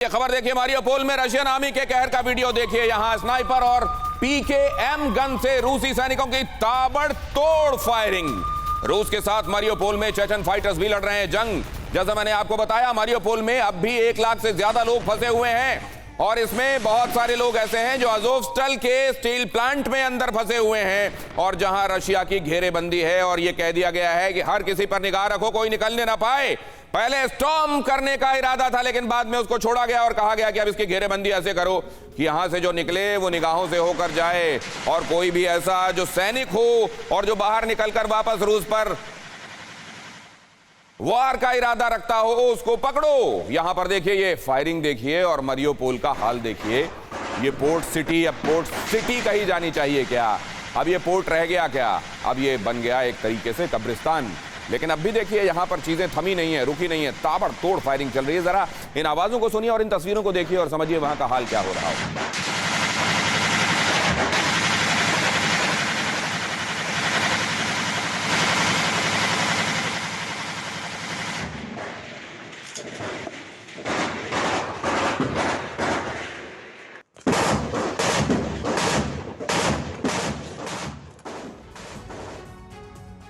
ये खबर देखिए, मारियोपोल में रशियन आर्मी के कहर का वीडियो देखिए। यहां स्नाइपर और पीकेएम गन से रूसी सैनिकों की ताबड़तोड़ फायरिंग। रूस के साथ मारियोपोल में चेचन फाइटर्स भी लड़ रहे हैं जंग। जैसा मैंने आपको बताया, मारियोपोल में अब भी 1 लाख से ज्यादा लोग फंसे हुए हैं और इसमें बहुत सारे लोग ऐसे हैं जो अज़ोवस्टल के स्टील प्लांट में अंदर फंसे हुए हैं और जहां रशिया की घेरेबंदी है और यह कह दिया गया है कि हर किसी पर निगाह रखो, कोई निकलने ना पाए। पहले स्टॉर्म करने का इरादा था, लेकिन बाद में उसको छोड़ा गया और कहा गया कि अब इसकी घेरेबंदी ऐसे करो कि यहां से जो निकले वो निगाहों से होकर जाए और कोई भी ऐसा जो सैनिक हो और जो बाहर निकलकर वापस रूस पर वार का इरादा रखता हो उसको पकड़ो। यहां पर देखिए, ये फायरिंग देखिए और मारियोपोल का हाल देखिए। ये पोर्ट सिटी, अब पोर्ट सिटी कही जानी चाहिए क्या? अब ये पोर्ट रह गया क्या? अब ये बन गया एक तरीके से कब्रिस्तान। लेकिन अब भी देखिए, यहां पर चीजें थमी नहीं है, रुकी नहीं है, ताबड़तोड़ फायरिंग चल रही है। जरा इन आवाजों को सुनिए और इन तस्वीरों को देखिए और समझिए वहां का हाल क्या हो रहा है।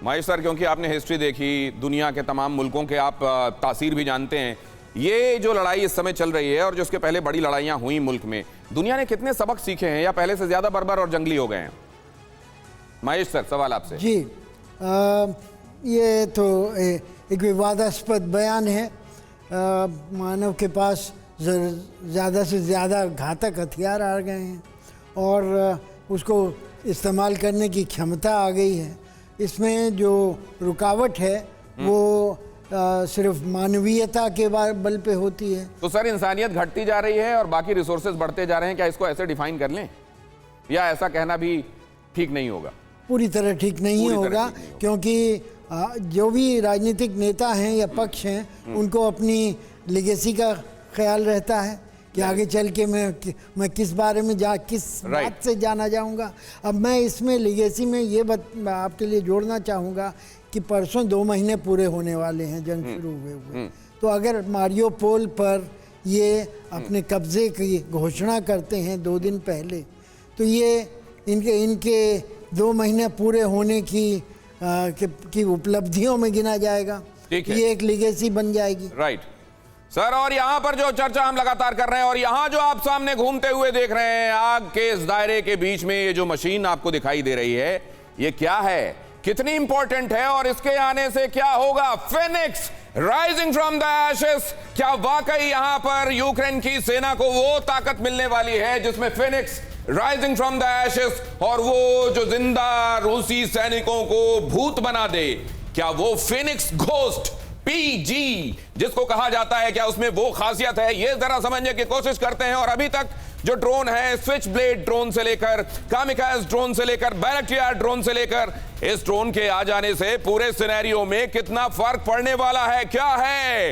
महेश सर, क्योंकि आपने हिस्ट्री देखी, दुनिया के तमाम मुल्कों के आप तासीर भी जानते हैं, ये जो लड़ाई इस समय चल रही है और जो उसके पहले बड़ी लड़ाइयां हुई मुल्क में, दुनिया ने कितने सबक सीखे हैं या पहले से ज्यादा बर्बर और जंगली हो गए हैं? महेश सर, सवाल आपसे। जी, ये तो एक विवादास्पद बयान है। मानव के पास ज़्यादा से ज़्यादा घातक हथियार आ गए हैं और उसको इस्तेमाल करने की क्षमता आ गई है। इसमें जो रुकावट है वो सिर्फ मानवीयता के बल पे होती है। तो सर, इंसानियत घटती जा रही है और बाकी रिसोर्सेज बढ़ते जा रहे हैं, क्या इसको ऐसे डिफाइन कर लें या ऐसा कहना भी ठीक नहीं होगा? पूरी तरह ठीक नहीं होगा, क्योंकि जो भी राजनीतिक नेता हैं या पक्ष हैं उनको अपनी लेगेसी का ख्याल रहता है कि आगे चल के मैं किस बारे में किस बात से जाना जाऊंगा। अब मैं इसमें लेगेसी में ये आपके लिए जोड़ना चाहूँगा कि परसों 2 महीने पूरे होने वाले हैं जंग शुरू हुए। तो अगर मारियोपोल पर ये अपने कब्जे की घोषणा करते हैं 2 दिन पहले, तो ये इनके 2 महीने पूरे होने की उपलब्धियों में गिना जाएगा। ये एक लेगेसी बन जाएगी। राइट सर, और यहाँ पर जो चर्चा हम लगातार कर रहे हैं और यहाँ जो आप सामने घूमते हुए देख रहे हैं, आग के इस दायरे के बीच में ये जो मशीन आपको दिखाई दे रही है, ये क्या है, कितनी इंपॉर्टेंट है और इसके आने से क्या होगा? Phoenix rising from the ashes. क्या वाकई यहाँ पर यूक्रेन की सेना को वो ताकत मिलने वाली है जिसमें phoenix rising from the ashes और वो जो जिंदा रूसी सैनिकों को भूत बना दे, क्या वो फेनिक्स घोस्ट पीजी जिसको कहा जाता है, क्या उसमें वो खासियत है? ये जरा समझने की कोशिश करते हैं। और अभी तक जो ड्रोन है, स्विच ब्लेड ड्रोन से लेकर कामिकाज़ ड्रोन से लेकर बैरक्टियर ड्रोन से लेकर, इस ड्रोन के आ जाने से पूरे सिनेरियो में कितना फर्क पड़ने वाला है? क्या है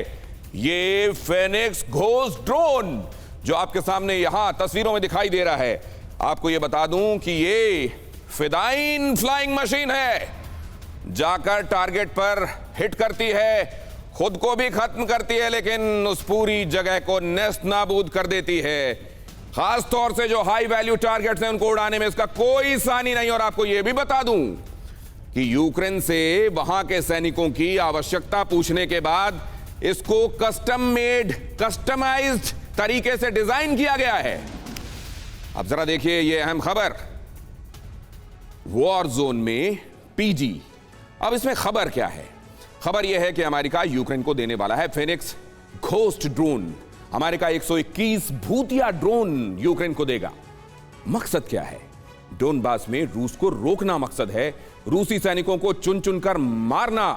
ये फेनिक्स घोस्ट ड्रोन जो आपके सामने यहां तस्वीरों में दिखाई दे रहा है? आपको ये बता दूं कि ये फिदाइन फ्लाइंग मशीन है, जाकर टारगेट पर हिट करती है, खुद को भी खत्म करती है, लेकिन उस पूरी जगह को नेस्त नाबूद कर देती है। खास तौर से जो हाई वैल्यू टारगेट्स हैं उनको उड़ाने में इसका कोई सानी नहीं। और आपको यह भी बता दूं कि यूक्रेन से वहां के सैनिकों की आवश्यकता पूछने के बाद इसको कस्टम मेड, कस्टमाइज्ड तरीके से डिजाइन किया गया है। अब जरा देखिए ये अहम खबर, वॉर जोन में पीजी। अब इसमें खबर क्या है? खबर यह है कि अमेरिका यूक्रेन को देने वाला है फेनिक्स घोस्ट ड्रोन। अमेरिका 121 भूतिया ड्रोन यूक्रेन को देगा। मकसद क्या है? डोनबास में रूस को रोकना मकसद है, रूसी सैनिकों को चुन चुनकर मारना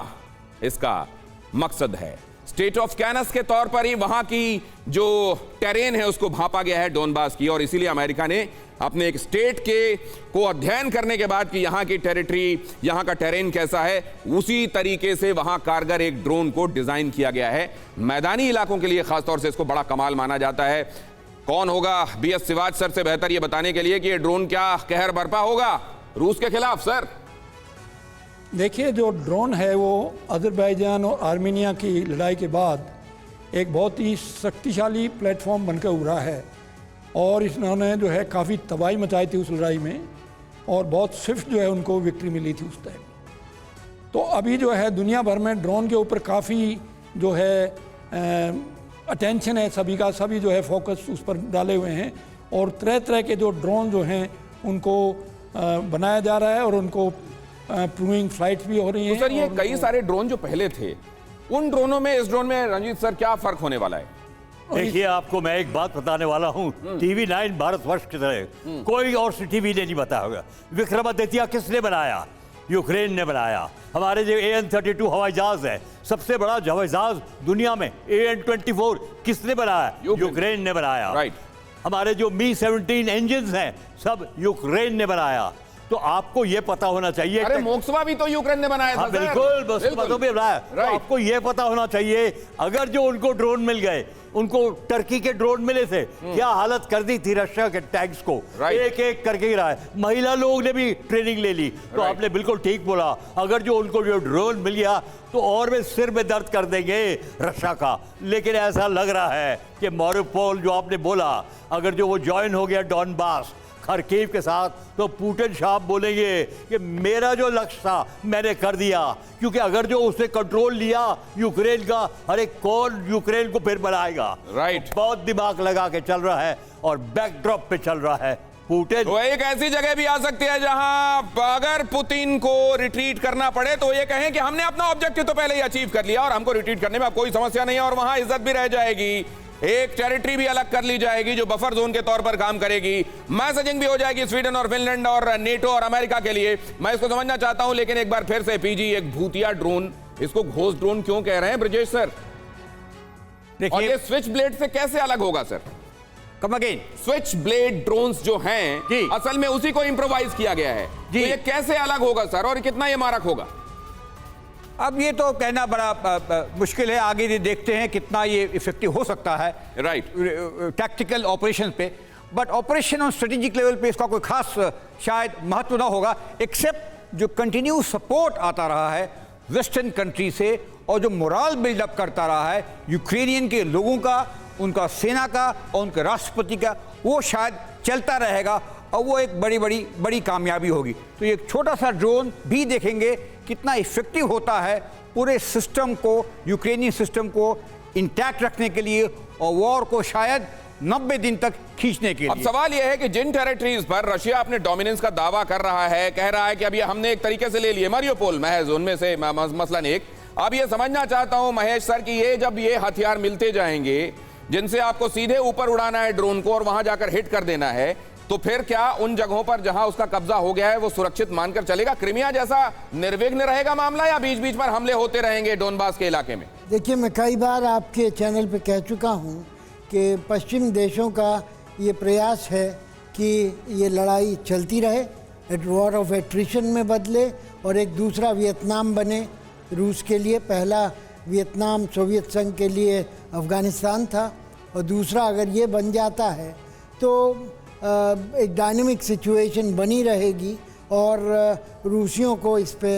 इसका मकसद है। स्टेट ऑफ कैनस के तौर पर ही वहां की जो टेरेन है उसको भांपा गया है डोनबास की, और इसीलिए अमेरिका ने अपने एक स्टेट को अध्ययन करने के बाद कि यहां की टेरिटरी, यहां का टेरेन कैसा है, उसी तरीके से वहां कारगर एक ड्रोन को डिजाइन किया गया है। मैदानी इलाकों के लिए खासतौर से इसको बड़ा कमाल माना जाता है। कौन होगा बीएस सिवाज सर से बेहतर ये बताने के लिए कि ये ड्रोन क्या कहर बरपा होगा रूस के खिलाफ? सर देखिए, जो ड्रोन है वो अज़रबैजान और आर्मीनिया की लड़ाई के बाद एक बहुत ही शक्तिशाली प्लेटफॉर्म बनकर उभरा है और इन्होंने जो है काफ़ी तबाही मचाई थी उस लड़ाई में और बहुत स्विफ्ट जो है उनको विक्ट्री मिली थी उस टाइम। तो अभी जो है दुनिया भर में ड्रोन के ऊपर काफ़ी जो है अटेंशन है सभी का, सभी जो है फोकस उस पर डाले हुए हैं और तरह तरह के जो ड्रोन जो हैं उनको बनाया जा रहा है और उनको प्रूविंग फ्लाइट्स भी हो रही हैं। तो सर ये कई सारे ड्रोन जो पहले थे उन ड्रोनों में इस ड्रोन में रंजीत सर क्या फर्क होने वाला है? देखिए, आपको मैं एक बात बताने वाला हूँ। टीवी 9 भारतवर्ष की तरह कोई और टीवी ने नहीं बताया होगा। विक्रमादित्य किसने बनाया? यूक्रेन ने बनाया। हमारे जो AN-32 हवाई जहाज है, सबसे बड़ा हवाई जहाज दुनिया में AN-24 किसने बनाया? यूक्रेन ने बनाया। राइट। हमारे जो Mi-17 इंजन हैं सब यूक्रेन ने बनाया। तो आपको ये पता होना चाहिए। अरे मोक्सवा भी तो यूक्रेन ने बनाया था। बिल्कुल, मोक्सवा तो भी बनाया। तो आपको ये पता होना चाहिए, अगर जो उनको ड्रोन मिल गए, उनको टर्की के ड्रोन मिले थे, क्या हालत कर दी थी रशिया के टैंक्स को, एक एक करके गिरा है। महिला लोग ने भी ट्रेनिंग ले ली। तो आपने बिल्कुल ठीक बोला, अगर जो उनको जो ड्रोन मिल गया तो और वे सिर में दर्द कर देंगे रशिया का। लेकिन ऐसा लग रहा है कि मारिउपोल जो आपने बोला, अगर जो वो ज्वाइन हो गया डॉनबास खरकीव के साथ, तो पुतिन साहब बोलेंगे कि मेरा जो लक्ष्य था मैंने कर दिया। क्योंकि अगर जो उसने कंट्रोल लिया यूक्रेन का, अरे कौन यूक्रेन को फिर बनाएगा? राइट। बहुत दिमाग लगा के चल रहा है और बैकड्रॉप पे चल रहा है पुतिन। तो एक ऐसी जगह भी आ सकती है जहां अगर पुतिन को रिट्रीट करना पड़े तो ये कहें कि हमने अपना ऑब्जेक्टिव तो पहले ही अचीव कर लिया और हमको रिट्रीट करने में अब कोई समस्या नहीं है और वहां इज्जत भी रह जाएगी। एक टेरिटरी भी अलग कर ली जाएगी जो बफर जोन के तौर पर काम करेगी। मैसेजिंग भी हो जाएगी स्वीडन और फिनलैंड और नेटो और अमेरिका के लिए। मैं इसको समझना चाहता हूं, लेकिन एक बार फिर से पीजी, एक भूतिया ड्रोन, इसको घोस्ट ड्रोन क्यों कह रहे हैं ब्रजेश सर? और ये स्विच ब्लेड से कैसे अलग होगा sir? Come again. Switch blade drones जो हैं असल में उसी को इंप्रोवाइज किया गया है। तो ये कैसे अलग होगा सर और कितना ये मारक होगा? अब ये तो कहना बड़ा मुश्किल है, आगे देखते हैं कितना ये इफेक्टिव हो सकता है। राइट। टैक्टिकल ऑपरेशन पे, बट ऑपरेशन और स्ट्रेटेजिक लेवल पे इसका कोई खास शायद महत्व ना होगा, एक्सेप्ट जो कंटिन्यू सपोर्ट आता रहा है वेस्टर्न कंट्री से और जो मोरल बिल्डअप करता रहा है यूक्रेनियन के लोगों का, उनका सेना का और उनके राष्ट्रपति का, वो शायद चलता रहेगा और वो एक बड़ी कामयाबी होगी। तो ये एक छोटा सा ड्रोन भी देखेंगे कितना इफेक्टिव होता है पूरे सिस्टम को, यूक्रेनियन सिस्टम को इंटैक्ट रखने के लिए और वॉर को शायद 90 दिन तक खींचने के लिए। अब सवाल यह है कि जिन टेरिटरीज पर रशिया अपने डोमिनेंस का दावा कर रहा है, कह रहा है कि अब ये हमने एक तरीके से ले लिए मारिउपोल महज उनमें से मसलन एक, अब ये समझना चाहता हूं महेश सर कि ये जब ये हथियार मिलते जाएंगे जिनसे आपको सीधे ऊपर उड़ाना है ड्रोन को और वहां जाकर हिट कर देना है, तो फिर क्या उन जगहों पर जहां उसका कब्जा हो गया है वो सुरक्षित मानकर चलेगा? क्रिमिया जैसा निर्विघ्न रहेगा मामला या बीच बीच पर हमले होते रहेंगे डोनबास के इलाके में? देखिए, मैं कई बार आपके चैनल पे कह चुका हूं कि पश्चिम देशों का ये प्रयास है कि ये लड़ाई चलती रहे, वॉर ऑफ एट्रिशन में बदले और एक दूसरा वियतनाम बने रूस के लिए। पहला वियतनाम सोवियत संघ के लिए अफ़गानिस्तान था और दूसरा अगर ये बन जाता है तो एक डायनेमिक सिचुएशन बनी रहेगी और रूसियों को इस पे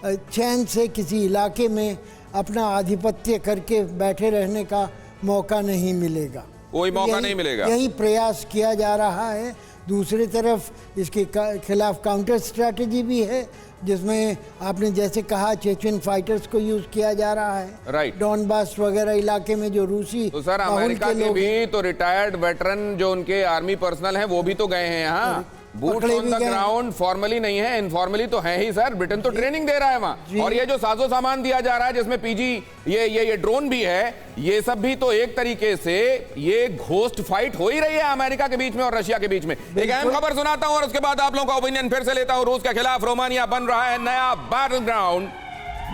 चैन से किसी इलाके में अपना आधिपत्य करके बैठे रहने का मौका नहीं मिलेगा, कोई मौका नहीं मिलेगा। यही प्रयास किया जा रहा है। दूसरी तरफ इसके खिलाफ काउंटर स्ट्रैटेजी भी है जिसमें आपने जैसे कहा चेचन फाइटर्स को यूज किया जा रहा है। राइट। डॉनबास वगैरह इलाके में जो रूसी तो सर अमेरिका के भी तो रिटायर्ड वेटरन जो उनके आर्मी पर्सनल हैं वो भी तो गए हैं यहाँ। Boots on the ground, formally नहीं है, इनफॉर्मली तो है ही सर। ब्रिटेन तो ट्रेनिंग दे रहा है वहां। और ये जो साजो सामान दिया जा रहा है जिसमें पीजी ये ड्रोन भी है, ये सब भी तो एक तरीके से ये घोस्ट फाइट हो ही रही है अमेरिका के बीच में और रशिया के बीच में। एक अहम खबर सुनाता हूं और उसके बाद आप लोगों का ओपिनियन फिर से लेता हूं। रूस के खिलाफ रोमानिया बन रहा है नया बैटल ग्राउंड।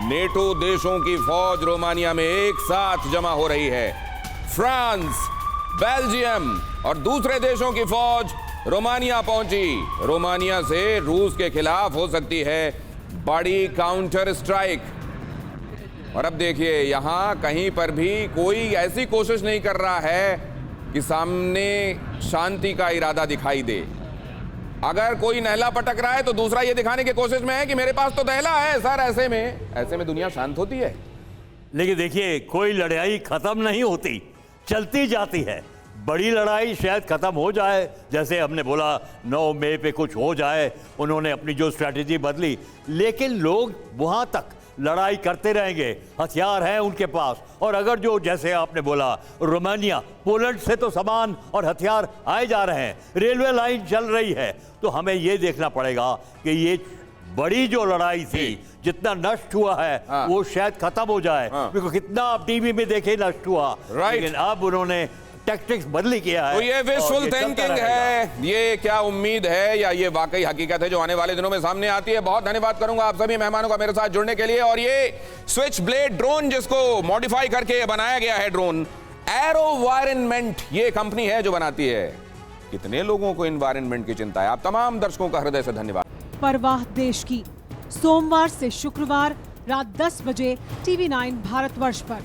नेटो देशों की फौज रोमानिया में एक साथ जमा हो रही है। फ्रांस, बेल्जियम और दूसरे देशों की फौज रोमानिया पहुंची। रोमानिया से रूस के खिलाफ हो सकती है बड़ी काउंटर स्ट्राइक। और अब देखिए, यहां कहीं पर भी कोई ऐसी कोशिश नहीं कर रहा है कि सामने शांति का इरादा दिखाई दे। अगर कोई नहला पटक रहा है तो दूसरा ये दिखाने की कोशिश में है कि मेरे पास तो दहला है सर। ऐसे में दुनिया शांत होती है। लेकिन देखिए, कोई लड़ाई खत्म नहीं होती, चलती जाती है। बड़ी लड़ाई शायद खत्म हो जाए, जैसे हमने बोला 9 मई पे कुछ हो जाए, उन्होंने अपनी जो स्ट्रैटेजी बदली, लेकिन लोग वहां तक लड़ाई करते रहेंगे, हथियार हैं उनके पास। और अगर जो जैसे आपने बोला रोमानिया, पोलैंड से तो सामान और हथियार आए जा रहे हैं, रेलवे लाइन चल रही है, तो हमें ये देखना पड़ेगा कि ये बड़ी जो लड़ाई थी, जितना नष्ट हुआ है वो शायद खत्म हो जाए। क्योंकि कितना आप टीवी में देखे नष्ट हुआ, लेकिन अब उन्होंने टैक्टिक्स बदली किया है। तो ये विशुअल थिंकिंग है, ये क्या उम्मीद है या ये वाकई हकीकत है जो आने वाले दिनों में सामने आती है? बहुत धन्यवाद करूंगा आप सभी मेहमानों का मेरे साथ जुड़ने के लिए। और ये स्विच ब्लेड ड्रोन जिसको मॉडिफाई करके बनाया गया है ड्रोन, एरोवायरनमेंट ये कंपनी है जो बनाती है। कितने लोगों को एनवायरनमेंट की चिंता है? आप तमाम दर्शकों का हृदय से धन्यवाद। परवाह देश की, सोमवार से शुक्रवार रात 10 बजे TV9 भारतवर्ष पर।